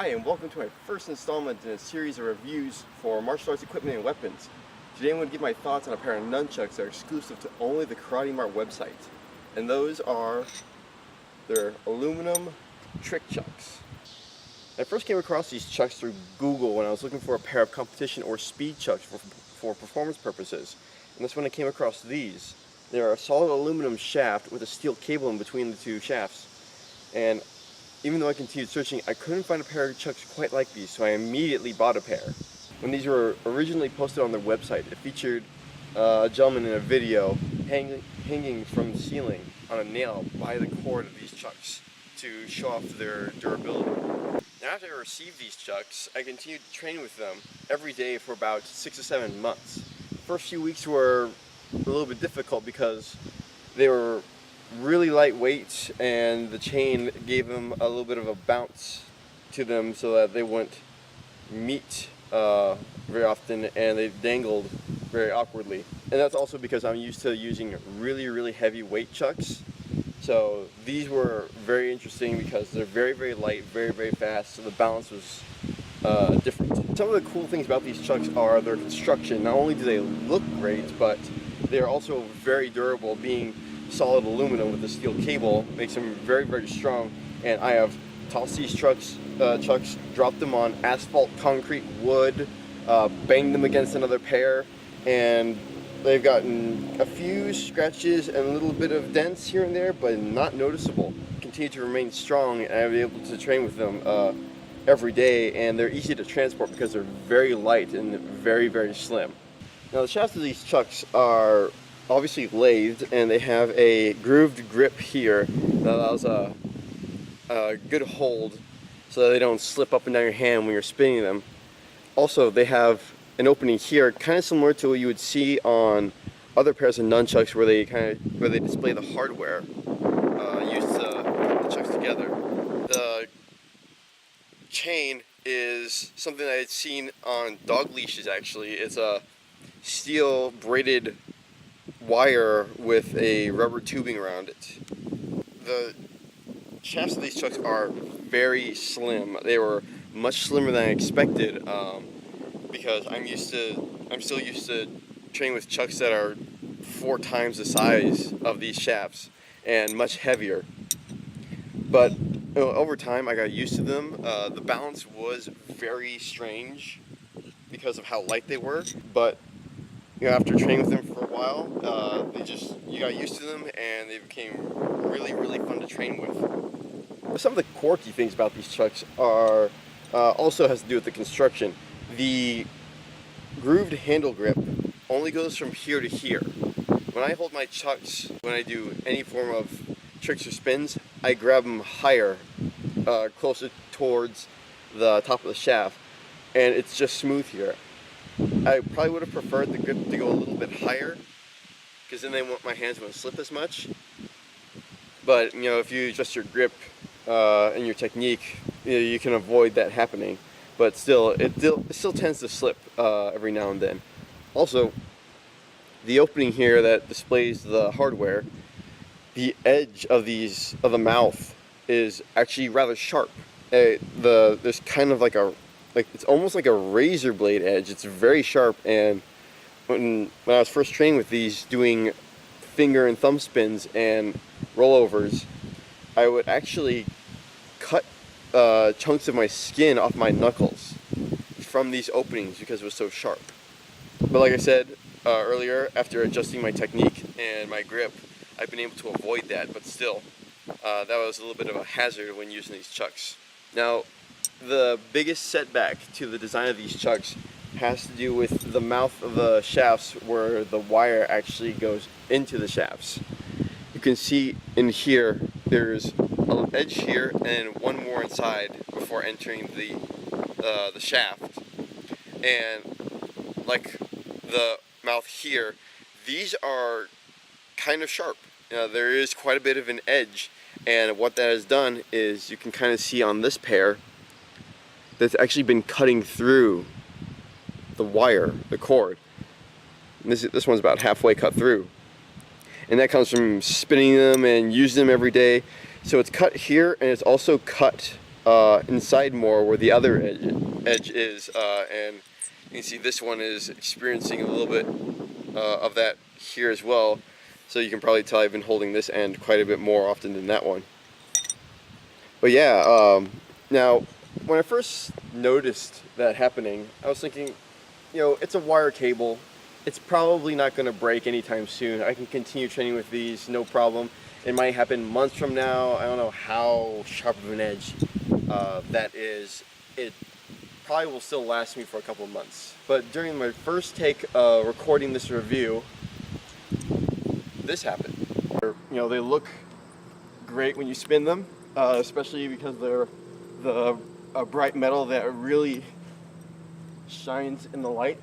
Hi, and welcome to my first installment in a series of reviews for martial arts equipment and weapons. Today I'm going to give my thoughts on a pair of nunchucks that are exclusive to only the Karate Mart website. And those are their aluminum trick chucks. I first came across these chucks through Google when I was looking for a pair of competition or speed chucks for performance purposes. And that's when I came across these. They're a solid aluminum shaft with a steel cable in between the two shafts. And even though I continued searching, I couldn't find a pair of chucks quite like these, so I immediately bought a pair. When these were originally posted on their website, it featured a gentleman in a video hanging from the ceiling on a nail by the cord of these chucks to show off their durability. Now, after I received these chucks, I continued to train with them every day for about 6 to 7 months. The first few weeks were a little bit difficult because they were really lightweight and the chain gave them a little bit of a bounce to them so that they wouldn't meet very often and they dangled very awkwardly. And that's also because I'm used to using really heavy weight chucks. So these were very interesting because they're very light, very fast, so the balance was different. Some of the cool things about these chucks are their construction. Not only do they look great, but they're also very durable. Being solid aluminum with the steel cable makes them very strong. And I have tossed these chucks, dropped them on asphalt, concrete, wood, banged them against another pair, and they've gotten a few scratches and a little bit of dents here and there, but not noticeable. Continue to remain strong, and I'll be able to train with them every day, and they're easy to transport because they're very light and very slim. Now, the shafts of these chucks are obviously lathed, and they have a grooved grip here that allows a good hold so that they don't slip up and down your hand when you're spinning them. Also, they have an opening here, kind of similar to what you would see on other pairs of nunchucks where they display the hardware used to put the chucks together. The chain is something I had seen on dog leashes. Actually, it's a steel braided wire with a rubber tubing around it. The shafts of these chucks are very slim. They were much slimmer than I expected because I'm still used to training with chucks that are 4 times the size of these shafts and much heavier. But over time I got used to them. The balance was very strange because of how light they were, but after training with them for a while, you got used to them and they became really fun to train with. Some of the quirky things about these chucks are also has to do with the construction. The grooved handle grip only goes from here to here. When I hold my chucks, when I do any form of tricks or spins, I grab them higher, closer towards the top of the shaft, and it's just smooth here. I probably would have preferred the grip to go a little bit higher, because then my hands won't slip as much. But if you adjust your grip and your technique, you can avoid that happening. But still, it still tends to slip every now and then. Also, the opening here that displays the hardware, the edge of the mouth is actually rather sharp. There's kind of it's almost like a razor blade edge. It's very sharp, and when I was first training with these, doing finger and thumb spins and rollovers, I would actually cut chunks of my skin off my knuckles from these openings because it was so sharp. But like I said earlier, after adjusting my technique and my grip, I've been able to avoid that, but still, that was a little bit of a hazard when using these chucks. Now, the biggest setback to the design of these chucks has to do with the mouth of the shafts where the wire actually goes into the shafts. You can see in here there's an edge here and one more inside before entering the shaft. And like the mouth here, these are kind of sharp. There is quite a bit of an edge, and what that has done is you can kind of see on this pair that's actually been cutting through the wire, the cord. And this one's about halfway cut through. And that comes from spinning them and using them every day. So it's cut here, and it's also cut inside more where the other edge is, and you can see this one is experiencing a little bit of that here as well. So you can probably tell I've been holding this end quite a bit more often than that one. But yeah, now when I first noticed that happening, I was thinking, you know, it's a wire cable. It's probably not going to break anytime soon. I can continue training with these, no problem. It might happen months from now. I don't know how sharp of an edge that is. It probably will still last me for a couple of months. But during my first take recording this review, this happened. You know, they look great when you spin them, especially because they're a bright metal that really shines in the light.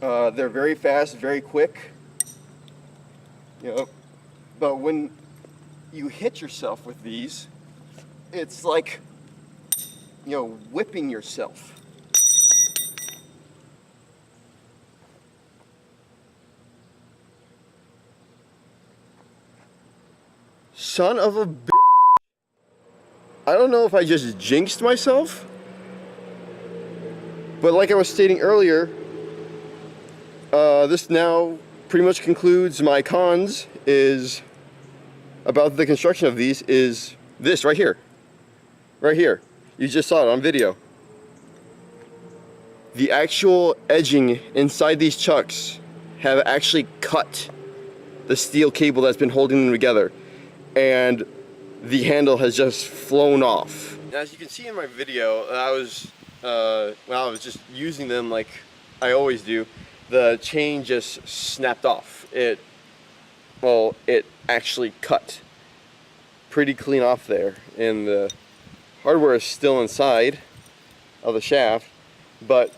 They're very fast, very quick. You know, but when you hit yourself with these, it's like, you know, whipping yourself. Son of a bitch. I don't know if I just jinxed myself, but like I was stating earlier, this now pretty much concludes my cons is about the construction of these is this right here. Right here. You just saw it on video. The actual edging inside these chucks have actually cut the steel cable that's been holding them together, and the handle has just flown off. As you can see in my video, when I was just using them like I always do, the chain just snapped off. It actually cut pretty clean off there, and the hardware is still inside of the shaft, but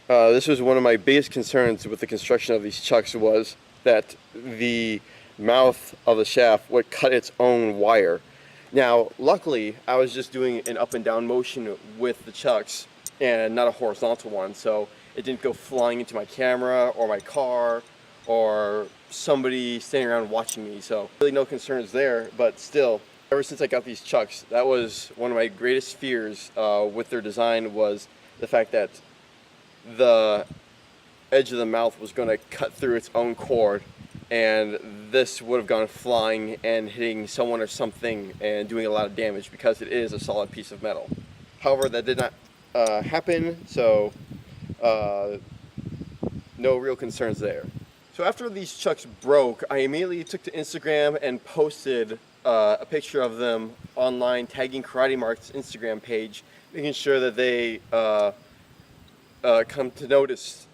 this was one of my biggest concerns with the construction of these chucks, was that the mouth of the shaft would cut its own wire. Now, luckily, I was just doing an up and down motion with the chucks and not a horizontal one, so it didn't go flying into my camera or my car or somebody standing around watching me, so really no concerns there. But still, ever since I got these chucks, that was one of my greatest fears with their design, was the fact that the edge of the mouth was going to cut through its own cord, and this would have gone flying and hitting someone or something and doing a lot of damage, because it is a solid piece of metal. However, that did not happen, so no real concerns there. So after these chucks broke, I immediately took to Instagram and posted a picture of them online, tagging Karate Mart's Instagram page, making sure that they come to notice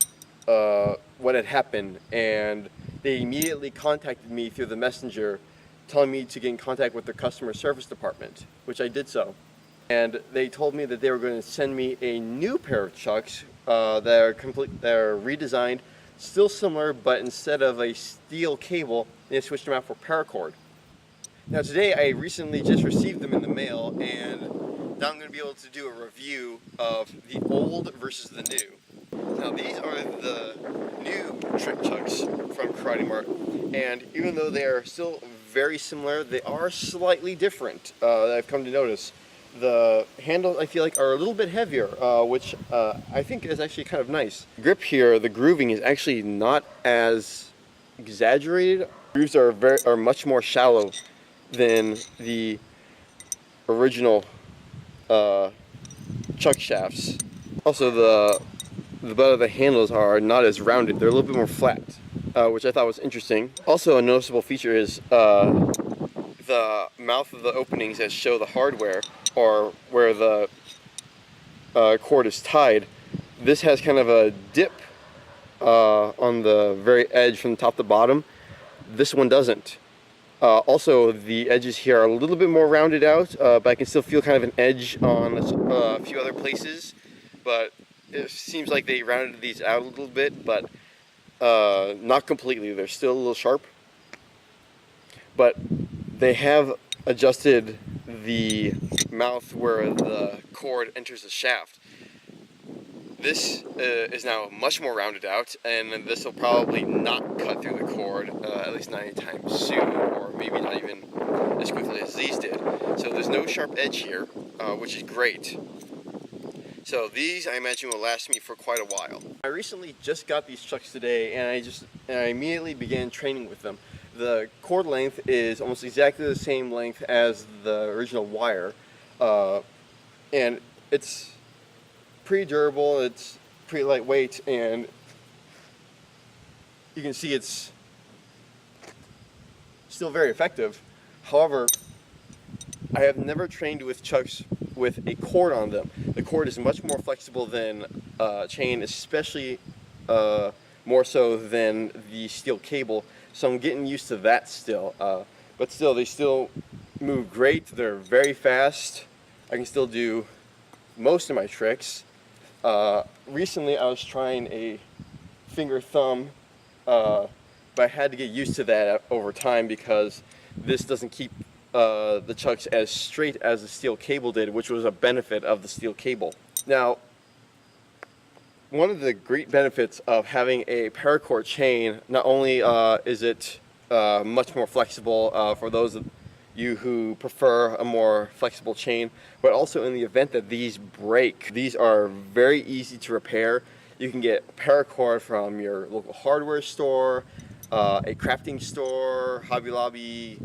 what had happened, and they immediately contacted me through the messenger, telling me to get in contact with their customer service department, which I did so. And they told me that they were going to send me a new pair of chucks that are redesigned, still similar, but instead of a steel cable, they switched them out for paracord. Now today, I recently just received them in the mail, and now I'm going to be able to do a review of the old versus the new. Now these are the new trick chucks from Karate Mart, and even though they are still very similar, they are slightly different, that I've come to notice. The handles, I feel like, are a little bit heavier, which I think is actually kind of nice. The grip here, the grooving is actually not as exaggerated. Grooves are much more shallow than the original chuck shafts. Also, the butt of the handles are not as rounded. They're a little bit more flat, which I thought was interesting. Also, a noticeable feature is the mouth of the openings that show the hardware, or where the cord is tied. This has kind of a dip on the very edge from top to bottom. This one doesn't. Also, the edges here are a little bit more rounded out, but I can still feel kind of an edge on a few other places. But it seems like they rounded these out a little bit, but not completely. They're still a little sharp. But they have adjusted the mouth where the cord enters the shaft. This is now much more rounded out, and this will probably not cut through the cord, at least not anytime soon, or maybe not even as quickly as these did. So there's no sharp edge here, which is great. So these, I imagine, will last me for quite a while. I recently just got these chucks today, and I immediately began training with them. The cord length is almost exactly the same length as the original wire, and it's pretty durable, it's pretty lightweight, and you can see it's still very effective. However, I have never trained with chucks with a cord on them. The cord is much more flexible than chain, especially more so than the steel cable, so I'm getting used to that still. But still, they still move great, they're very fast, I can still do most of my tricks. Recently I was trying a finger thumb, but I had to get used to that over time because this doesn't keep the chucks as straight as the steel cable did, which was a benefit of the steel cable. Now, one of the great benefits of having a paracord chain, not only is it much more flexible for those of you who prefer a more flexible chain, but also in the event that these break, these are very easy to repair. You can get paracord from your local hardware store, a crafting store, Hobby Lobby,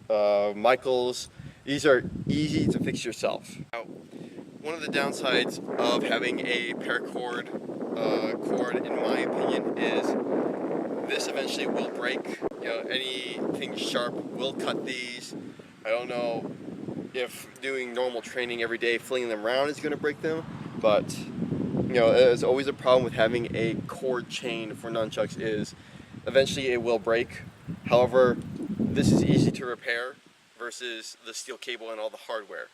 Michael's. These are easy to fix yourself. Now, one of the downsides of having a paracord cord, in my opinion, is this eventually will break. You know, anything sharp will cut these. I don't know if doing normal training every day, flinging them around is going to break them, but you know, there's always a problem with having a cord chain for nunchucks is eventually it will break. However, this is easy to repair versus the steel cable and all the hardware.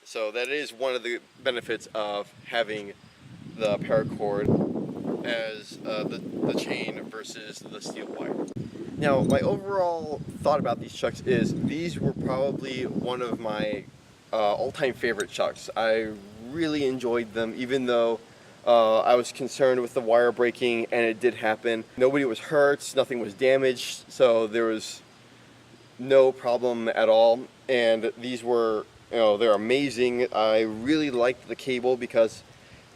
So that is one of the benefits of having the paracord as the chain versus the steel wire. Now, my overall thought about these chucks is these were probably one of my all-time favorite chucks. I really enjoyed them, even though I was concerned with the wire breaking, and it did happen. Nobody was hurt, nothing was damaged, so there was no problem at all. And these were, you know, they're amazing. I really liked the cable because,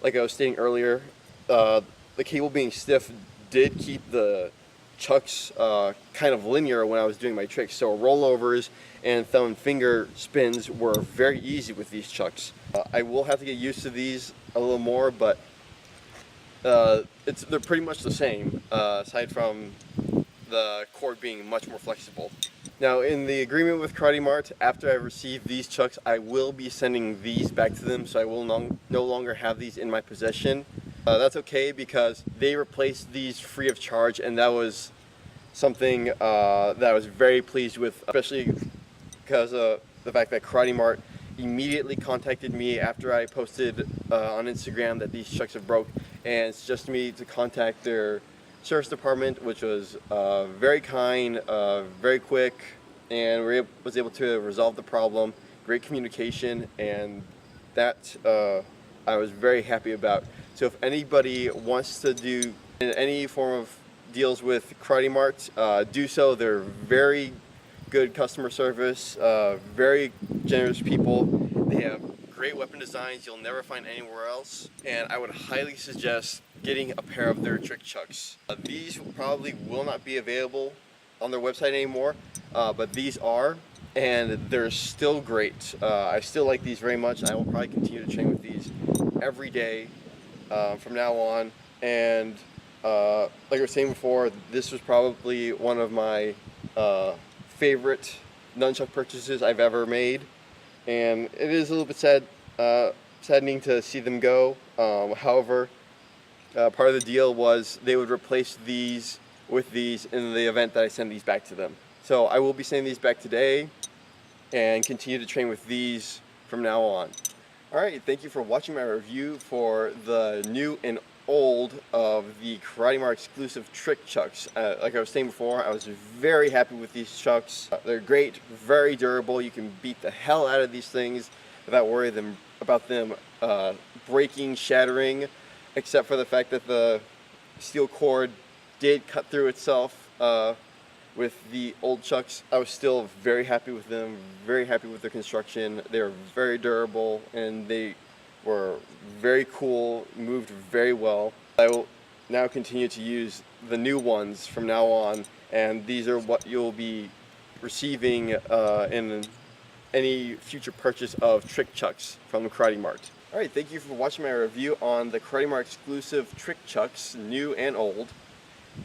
like I was stating earlier, the cable being stiff did keep the chucks kind of linear when I was doing my tricks. So rollovers and thumb and finger spins were very easy with these chucks. I will have to get used to these a little more, but they're pretty much the same, aside from the cord being much more flexible. Now, in the agreement with Karate Mart, after I receive these chucks, I will be sending these back to them, so I will no longer have these in my possession. That's okay because they replaced these free of charge, and that was something that I was very pleased with, especially because of the fact that Karate Mart immediately contacted me after I posted on Instagram that these chucks have broke, and suggested me to contact their service department, which was very kind, very quick, and was able to resolve the problem. Great communication, and that I was very happy about. So if anybody wants to do any form of deals with Karate Mart, do so. They're very good customer service, very generous people. They have great weapon designs you'll never find anywhere else, and I would highly suggest getting a pair of their trick chucks. These probably will not be available on their website anymore, but these are, and they're still great. I still like these very much. I will probably continue to train with these every day from now on, and like I was saying before, this was probably one of my favorite nunchuck purchases I've ever made, and it is a little bit saddening to see them go. However, part of the deal was they would replace these with these in the event that I send these back to them. So I will be sending these back today and continue to train with these from now on. Alright, thank you for watching my review for the new and old of the Karate Mart exclusive trick chucks. Like I was saying before, I was very happy with these chucks. They're great, very durable. You can beat the hell out of these things without worrying about them breaking, shattering. except for the fact that the steel cord did cut through itself with the old chucks. I was still very happy with them, very happy with their construction. They were very durable and they were very cool, moved very well. I will now continue to use the new ones from now on, and these are what you'll be receiving in any future purchase of trick chucks from the Karate Mart. Alright, thank you for watching my review on the Karate Mart exclusive trick chucks, new and old.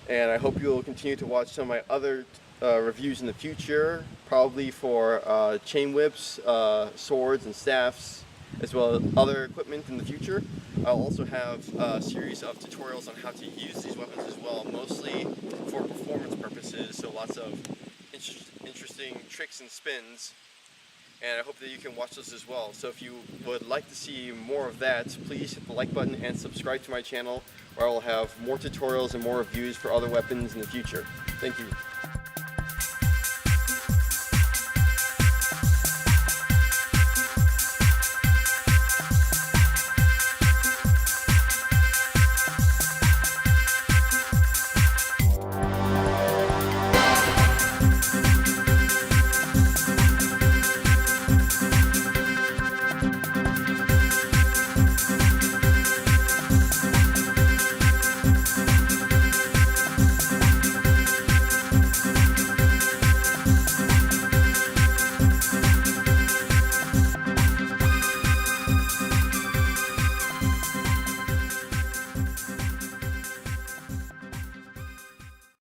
And I hope you'll continue to watch some of my other reviews in the future, probably for chain whips, swords and staffs, as well as other equipment in the future. I'll also have a series of tutorials on how to use these weapons as well, mostly for performance purposes, so lots of interesting tricks and spins. And I hope that you can watch those as well. So if you would like to see more of that, please hit the like button and subscribe to my channel, where I will have more tutorials and more reviews for other weapons in the future. Thank you.